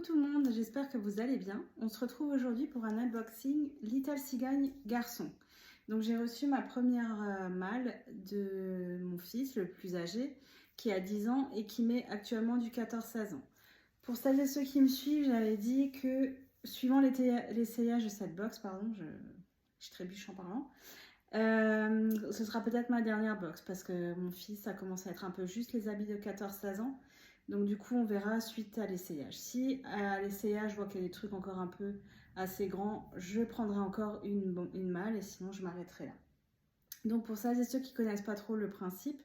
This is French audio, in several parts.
tout le monde, j'espère que vous allez bien. On se retrouve aujourd'hui pour un unboxing Little Cigogne garçon. Donc j'ai reçu ma première malle de mon fils, le plus âgé, qui a 10 ans et qui met actuellement du 14-16 ans. Pour celles et ceux qui me suivent, j'avais dit que suivant l'essayage de cette box, pardon, je trébuche en parlant, ce sera peut-être ma dernière box parce que mon fils a commencé à être un peu juste les habits de 14-16 ans. Donc du coup on verra suite à l'essayage. Si à l'essayage je vois qu'il y a des trucs encore un peu assez grands, je prendrai encore une malle et sinon je m'arrêterai là. Donc pour ça, et ceux qui connaissent pas trop le principe,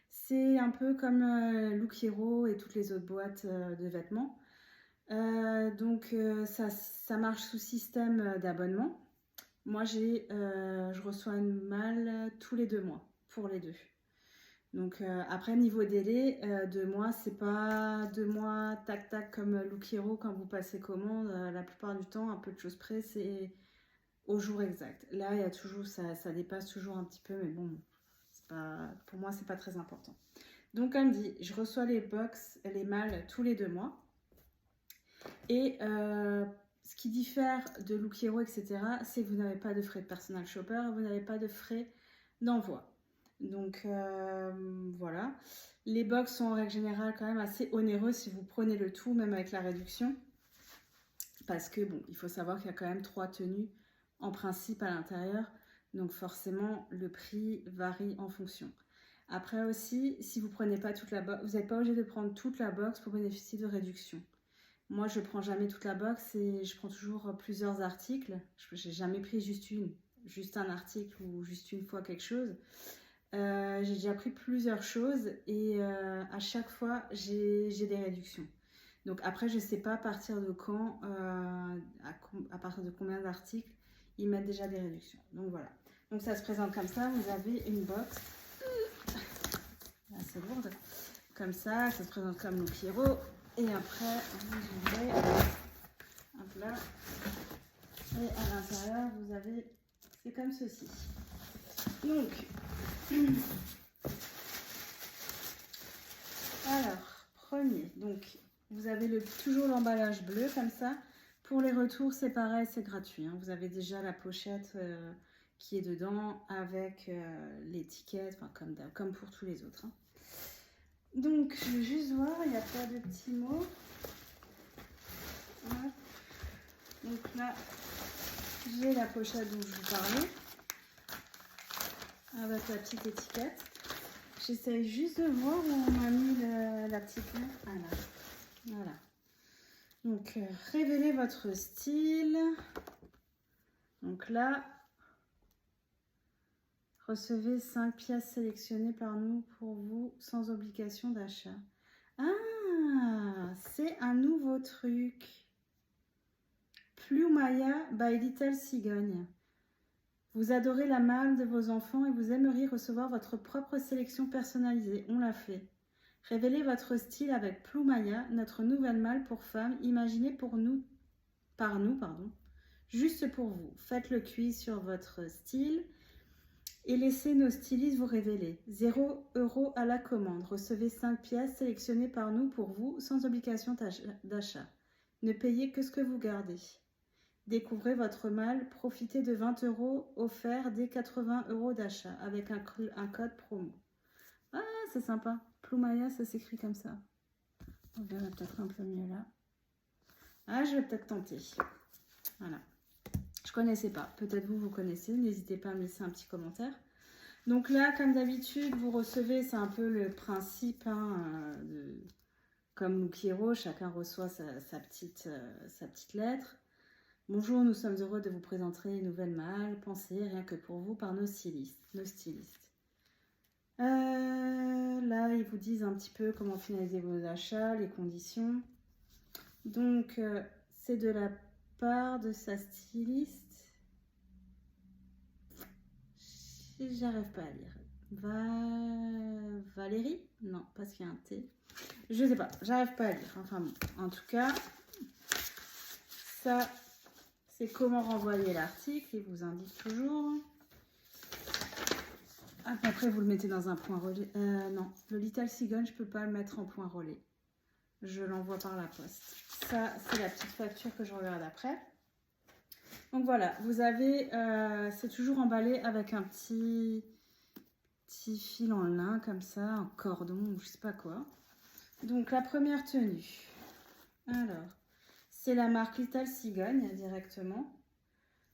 c'est un peu comme Look Hero et toutes les autres boîtes de vêtements. Ça marche sous système d'abonnement. Moi je reçois une malle tous les 2 mois pour les deux. Donc après niveau délai, 2 mois, c'est pas 2 mois tac tac comme Look Hero quand vous passez commande. La plupart du temps, un peu de choses près, c'est au jour exact. Là, il y a toujours, ça dépasse toujours un petit peu, mais bon, pour moi, c'est pas très important. Donc comme dit, je reçois les malles tous les 2 mois. Et ce qui diffère de Look Hero, etc., c'est que vous n'avez pas de frais de personal shopper, vous n'avez pas de frais d'envoi. Donc voilà, les box sont en règle générale quand même assez onéreux si vous prenez le tout, même avec la réduction. Parce que bon, il faut savoir qu'il y a quand même 3 tenues en principe à l'intérieur. Donc forcément, le prix varie en fonction. Après aussi, si vous prenez pas toute la box, vous n'êtes pas obligé de prendre toute la box pour bénéficier de réduction. Moi, je prends jamais toute la box et je prends toujours plusieurs articles. Je n'ai jamais pris juste un article ou juste une fois quelque chose. J'ai déjà pris plusieurs choses et à chaque fois j'ai des réductions. Donc après je sais pas à partir de quand, à partir de combien d'articles ils mettent déjà des réductions. Donc voilà. Donc ça se présente comme ça. Vous avez une box assez lourde comme ça se présente comme le Pierrot et après vous ouvrez hop là et à l'intérieur vous avez, c'est comme ceci. Donc alors, premier, donc vous avez toujours l'emballage bleu comme ça. Pour les retours, c'est pareil, c'est gratuit. Hein. Vous avez déjà la pochette qui est dedans avec l'étiquette, enfin, comme pour tous les autres. Hein. Donc, je vais juste voir, il n'y a pas de petits mots. Voilà. Donc là, j'ai la pochette dont je vous parlais avec la petite étiquette. J'essaye juste de voir où on m'a mis la petite main. Ah là. Voilà. Donc, révélez votre style. Donc là, recevez 5 pièces sélectionnées par nous pour vous sans obligation d'achat. Ah, c'est un nouveau truc. Plumaya by Little Cigogne. Vous adorez la malle de vos enfants et vous aimeriez recevoir votre propre sélection personnalisée. On l'a fait. Révélez votre style avec Plumaya, notre nouvelle malle pour femmes imaginée par nous, juste pour vous. Faites le quiz sur votre style et laissez nos stylistes vous révéler. 0 € à la commande. Recevez 5 pièces sélectionnées par nous pour vous sans obligation d'achat. Ne payez que ce que vous gardez. Découvrez votre malle, profitez de 20 € offerts dès 80 € d'achat avec un code promo. Ah, c'est sympa. Plumaya, ça s'écrit comme ça. On verra peut-être un peu mieux là. Ah, je vais peut-être tenter. Voilà. Je connaissais pas. Peut-être vous connaissez. N'hésitez pas à me laisser un petit commentaire. Donc là, comme d'habitude, vous recevez, c'est un peu le principe, hein, comme Look Hero, chacun reçoit sa petite lettre. Bonjour, nous sommes heureux de vous présenter une nouvelle malle, pensée rien que pour vous par nos stylistes. Là, ils vous disent un petit peu comment finaliser vos achats, les conditions. Donc, c'est de la part de sa styliste. J'arrive pas à lire. Valérie? Non, parce qu'il y a un T. Je sais pas, j'arrive pas à lire. Enfin bon, en tout cas, ça, c'est comment renvoyer l'article. Il vous indique toujours. Après, vous le mettez dans un point relais. Non, le Little Cigogne, je peux pas le mettre en point relais. je l'envoie par la poste. Ça, c'est la petite facture que je regarde après. Donc voilà, vous avez, c'est toujours emballé avec un petit fil en lin comme ça, un cordon ou je sais pas quoi. Donc la première tenue, alors c'est la marque Little Cigogne directement,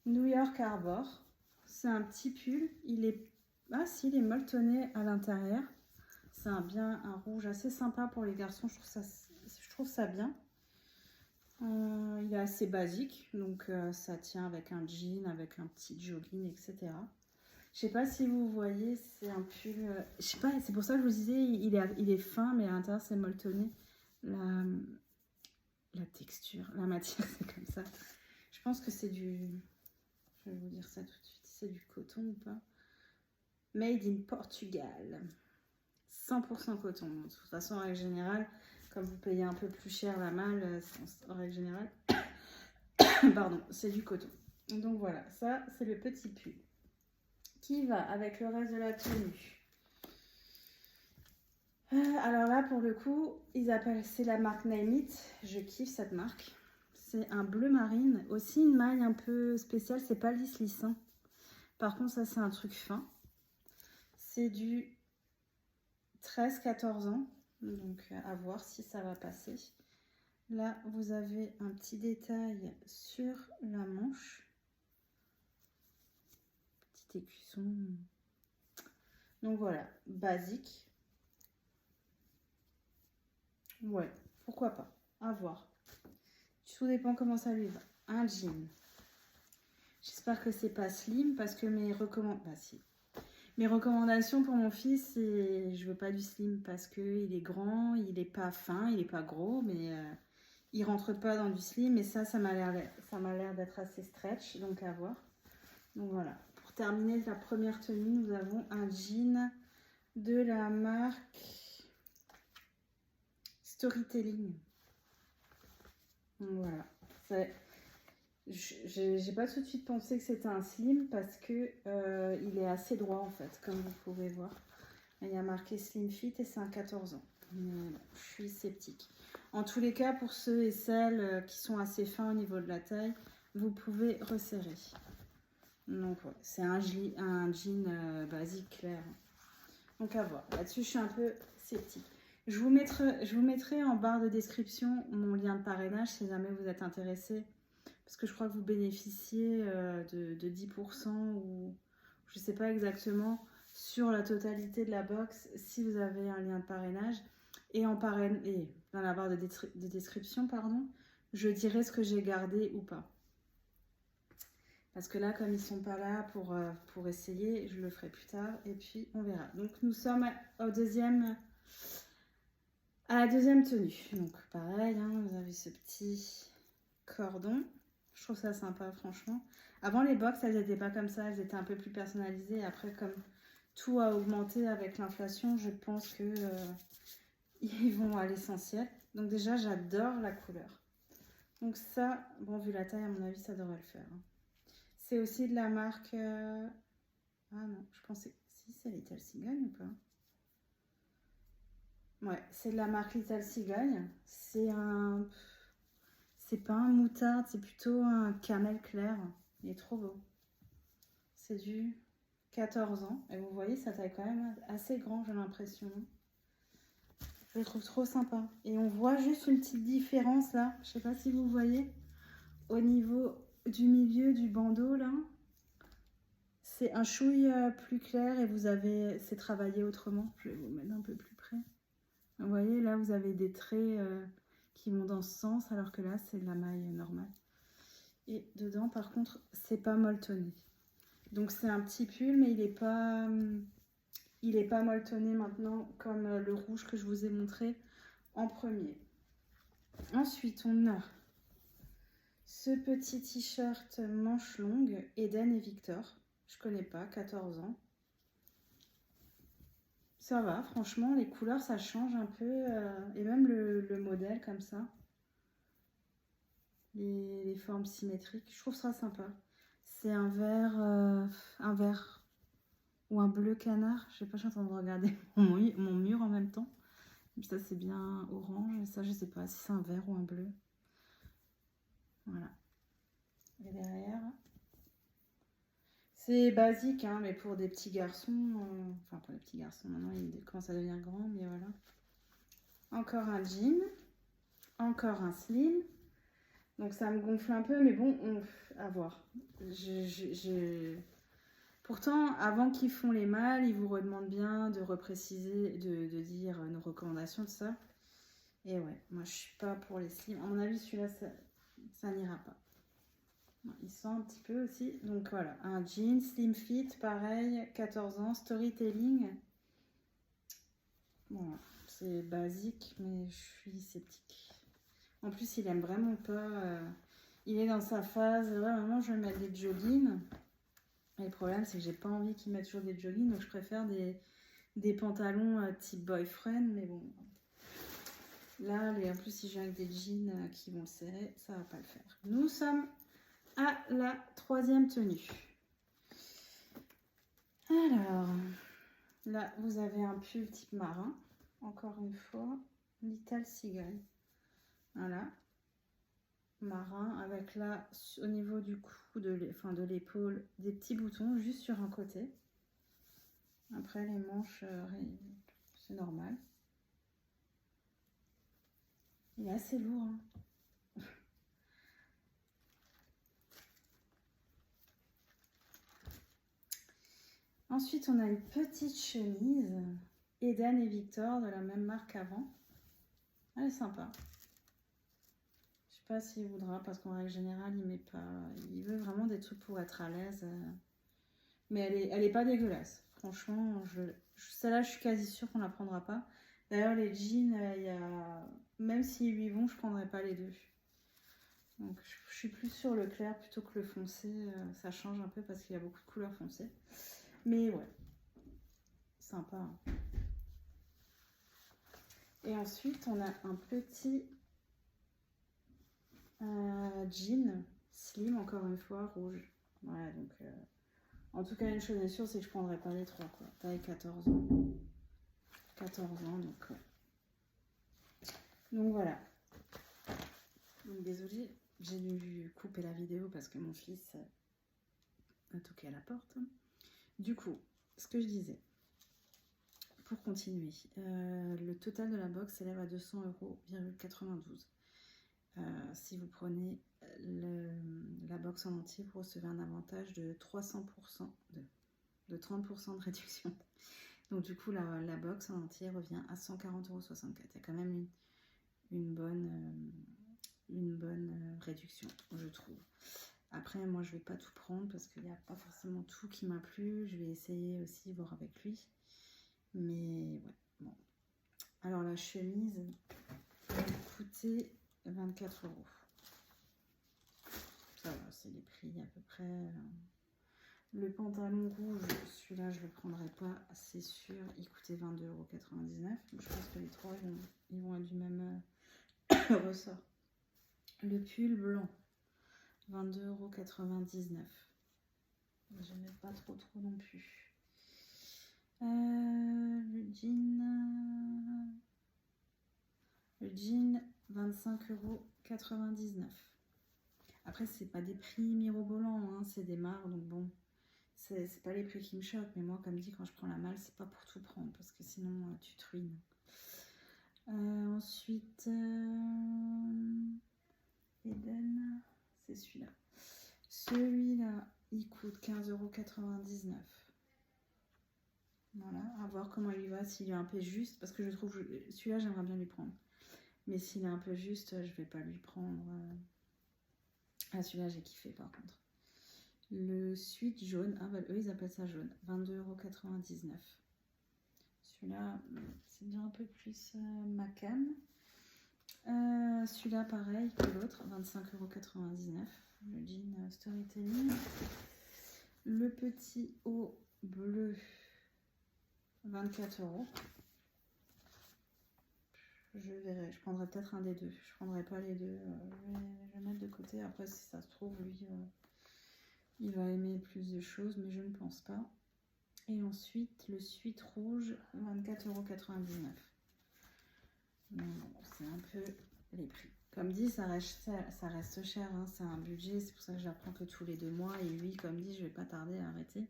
New York Harbor. C'est un petit pull, il est, il est molletonné à l'intérieur. C'est un rouge assez sympa pour les garçons, je trouve ça bien. Il est assez basique, donc ça tient avec un jean, avec un petit jogging, etc. Je sais pas si vous voyez, c'est un pull. Je sais pas, c'est pour ça que je vous disais, il est fin, mais à l'intérieur c'est molletonné. La texture, la matière, c'est comme ça. Je pense que c'est du. Je vais vous dire ça tout de suite. C'est du coton ou pas? Made in Portugal. 100% coton. De toute façon, en règle générale, comme vous payez un peu plus cher la malle, en règle générale, pardon, c'est du coton. Donc voilà, ça c'est le petit pull qui va avec le reste de la tenue. Alors là, pour le coup, c'est la marque Name It. Je kiffe cette marque. C'est un bleu marine, aussi une maille un peu spéciale. C'est pas lisse, hein. Par contre, ça c'est un truc fin. C'est du 13-14 ans, donc à voir si ça va passer. Là, vous avez un petit détail sur la manche. Petit écusson. Donc voilà, basique. Ouais, pourquoi pas, à voir. Tout dépend comment ça lui va. Un jean. J'espère que c'est pas slim parce que mes recommandations pour mon fils, c'est je veux pas du slim parce que il est grand, il est pas fin, il est pas gros, mais il rentre pas dans du slim. Et ça m'a l'air d'être assez stretch, donc à voir. Donc voilà. Pour terminer la première tenue, nous avons un jean de la marque Storytelling. Donc voilà. J'ai pas tout de suite pensé que c'était un slim parce que il est assez droit en fait, comme vous pouvez voir. Il y a marqué Slim Fit et c'est un 14 ans. Mais bon, je suis sceptique. En tous les cas, pour ceux et celles qui sont assez fins au niveau de la taille, vous pouvez resserrer. Donc ouais, c'est un jean basique clair. Donc à voir. Là-dessus, je suis un peu sceptique. Je vous mettrai en barre de description mon lien de parrainage si jamais vous êtes intéressé. Parce que je crois que vous bénéficiez de 10% ou je ne sais pas exactement sur la totalité de la box si vous avez un lien de parrainage. Et dans la barre de description, pardon, je dirai ce que j'ai gardé ou pas. Parce que là, comme ils ne sont pas là pour essayer, je le ferai plus tard et puis on verra. Donc nous sommes à la deuxième tenue. Donc pareil, hein, vous avez ce petit cordon. Je trouve ça sympa, franchement. Avant, les box, elles n'étaient pas comme ça. Elles étaient un peu plus personnalisées. Après, comme tout a augmenté avec l'inflation, je pense que ils vont à l'essentiel. Donc déjà, j'adore la couleur. Donc ça, bon, vu la taille, à mon avis, ça devrait le faire. C'est aussi de la marque... Ah non, je pensais... Si, c'est Little Cigogne ou pas? Ouais, c'est de la marque Little Cigogne. C'est un... C'est pas un moutarde, c'est plutôt un camel clair. Il est trop beau. C'est du 14 ans. Et vous voyez, sa taille quand même assez grand, j'ai l'impression. Je le trouve trop sympa. Et on voit juste une petite différence là. Je sais pas si vous voyez. Au niveau du milieu du bandeau là. C'est un chouille plus clair et vous avez... C'est travaillé autrement. Je vais vous mettre un peu plus près. Vous voyez, là vous avez des traits... qui vont dans ce sens, alors que là, c'est de la maille normale. Et dedans, par contre, c'est pas molletonné. Donc, c'est un petit pull, mais il est pas molletonné maintenant, comme le rouge que je vous ai montré en premier. Ensuite, on a ce petit t-shirt manche longue, Eden et Victor. Je connais pas, 14 ans. Ça va, franchement, les couleurs, ça change un peu. Et même le modèle, comme ça. Les formes symétriques. Je trouve ça sympa. C'est un vert ou un bleu canard. Je sais pas, je suis en train de regarder mon mur en même temps. Ça, c'est bien orange. Et ça, je sais pas si c'est un vert ou un bleu. Voilà. Et derrière, c'est basique, hein, mais pour des petits garçons, enfin pour les petits garçons, maintenant ils commencent à devenir grands, mais voilà. Encore un jean, encore un slim. Donc ça me gonfle un peu, mais bon, à voir. Pourtant, avant qu'ils font les mâles, ils vous redemandent bien de repréciser, de dire nos recommandations, tout ça. Et ouais, moi je suis pas pour les slims. À mon avis, celui-là, ça n'ira pas. Il sent un petit peu aussi. Donc voilà, un jean, slim fit, pareil, 14 ans, storytelling. Voilà, c'est basique, mais je suis sceptique. En plus, il aime vraiment pas. Il est dans sa phase, ouais, maman, je vais mettre des joggings. Et le problème, c'est que j'ai pas envie qu'il mette toujours des joggings, donc je préfère des pantalons type boyfriend, mais bon. Là, en plus, si je viens avec des jeans qui vont le serrer, ça va pas le faire. Nous sommes à la troisième tenue. Alors, là, vous avez un pull type marin. Encore une fois, Little Seagull. Voilà. Marin avec là, au niveau du cou, de l'épaule, des petits boutons juste sur un côté. Après, les manches, c'est normal. Il est assez lourd, hein. Ensuite, on a une petite chemise Eden et Victor de la même marque avant. Elle est sympa. Je sais pas s'il voudra parce qu'en règle générale, il met pas. Il veut vraiment des trucs pour être à l'aise. Mais elle est pas dégueulasse. Franchement, celle-là, je suis quasi sûre qu'on la prendra pas. D'ailleurs, les jeans, même s'ils lui vont, je prendrai pas les deux. Donc, je suis plus sur le clair plutôt que le foncé. Ça change un peu parce qu'il y a beaucoup de couleurs foncées. Mais ouais, sympa. Hein. Et ensuite, on a un petit jean slim, encore une fois, rouge. Voilà, donc en tout cas, une chose est sûre, c'est que je prendrai pas les trois, quoi. Taille 14 ans. 14 ans, donc ouais. Donc voilà. Donc désolée, j'ai dû couper la vidéo parce que mon fils a toqué à la porte. Du coup, ce que je disais, pour continuer, le total de la box s'élève à 200,92 €. Si vous prenez la box en entier, vous recevez un avantage de 300%, de 30% de réduction. Donc du coup, la box en entier revient à 140,64 €. Il y a quand même une bonne réduction, je trouve. Après, moi, je vais pas tout prendre parce qu'il n'y a pas forcément tout qui m'a plu. Je vais essayer aussi, voir avec lui. Mais ouais, bon. Alors, la chemise va coûter 24 €. Ça va, c'est les prix à peu près. Le pantalon rouge, celui-là, je le prendrai pas, c'est sûr. Il coûtait 22,99 €. Je pense que les trois, ils vont être du même ressort. Le pull blanc, 22,99 €. Je n'aime pas trop non plus. Le jean, 25,99 €. Après, c'est pas des prix mirobolants, hein, c'est des marques, donc bon, c'est pas les prix qui me choquent. Mais moi, comme dit, quand je prends la malle, c'est pas pour tout prendre parce que sinon tu te ruines. Ensuite, Eden, c'est celui-là. Celui-là, il coûte 15,99 €. Voilà, à voir comment il va, s'il est un peu juste, parce que je trouve celui-là, j'aimerais bien lui prendre. Mais s'il est un peu juste, je vais pas lui prendre. Ah, celui-là, j'ai kiffé par contre. Le suite jaune, ah bah eux ils appellent ça jaune, 22,99 €. Celui-là, c'est bien un peu plus ma cam. Celui-là, pareil que l'autre, 25,99 €. Le jean storytelling. Le petit haut bleu, 24 €. Je verrai, je prendrai peut-être un des deux. Je prendrai pas les deux. Je vais mettre de côté. Après, si ça se trouve, lui, il va aimer plus de choses, mais je ne pense pas. Et ensuite, le suite rouge, 24,99 €. C'est un peu les prix. Comme dit, ça reste cher, hein, c'est un budget, c'est pour ça que j'apprends que tous les 2 mois. Et oui, comme dit, je vais pas tarder à arrêter.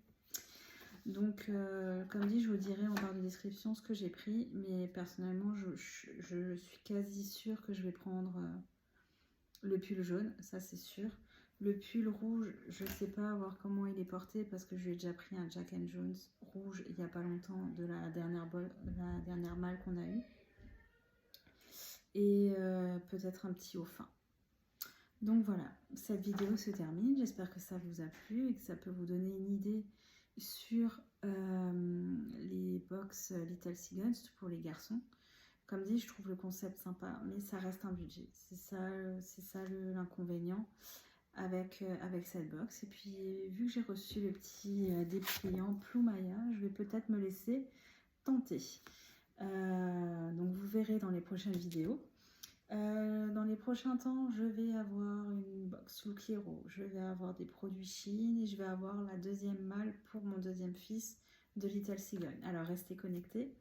Donc, comme dit, je vous dirai en barre de description ce que j'ai pris. Mais personnellement, je suis quasi sûre que je vais prendre le pull jaune, ça c'est sûr. Le pull rouge, je ne sais pas voir comment il est porté parce que je lui ai déjà pris un Jack and Jones rouge il n'y a pas longtemps de la dernière malle qu'on a eue. Et peut-être un petit haut fin. Donc voilà, cette vidéo se termine. J'espère que ça vous a plu et que ça peut vous donner une idée sur les box Little Seagulls pour les garçons. Comme dit, je trouve le concept sympa, mais ça reste un budget. C'est ça l'inconvénient avec cette box. Et puis, vu que j'ai reçu le petit dépliant Plumaya, je vais peut-être me laisser tenter. Donc, vous verrez dans les prochaines vidéos. Dans les prochains temps, je vais avoir une box Look Hero, je vais avoir des produits Shein et je vais avoir la deuxième malle pour mon deuxième fils de Little Seagull. Alors, restez connectés.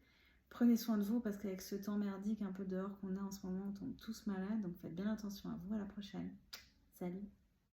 Prenez soin de vous parce qu'avec ce temps merdique un peu dehors qu'on a en ce moment, on tombe tous malades. Donc faites bien attention à vous. À la prochaine. Salut.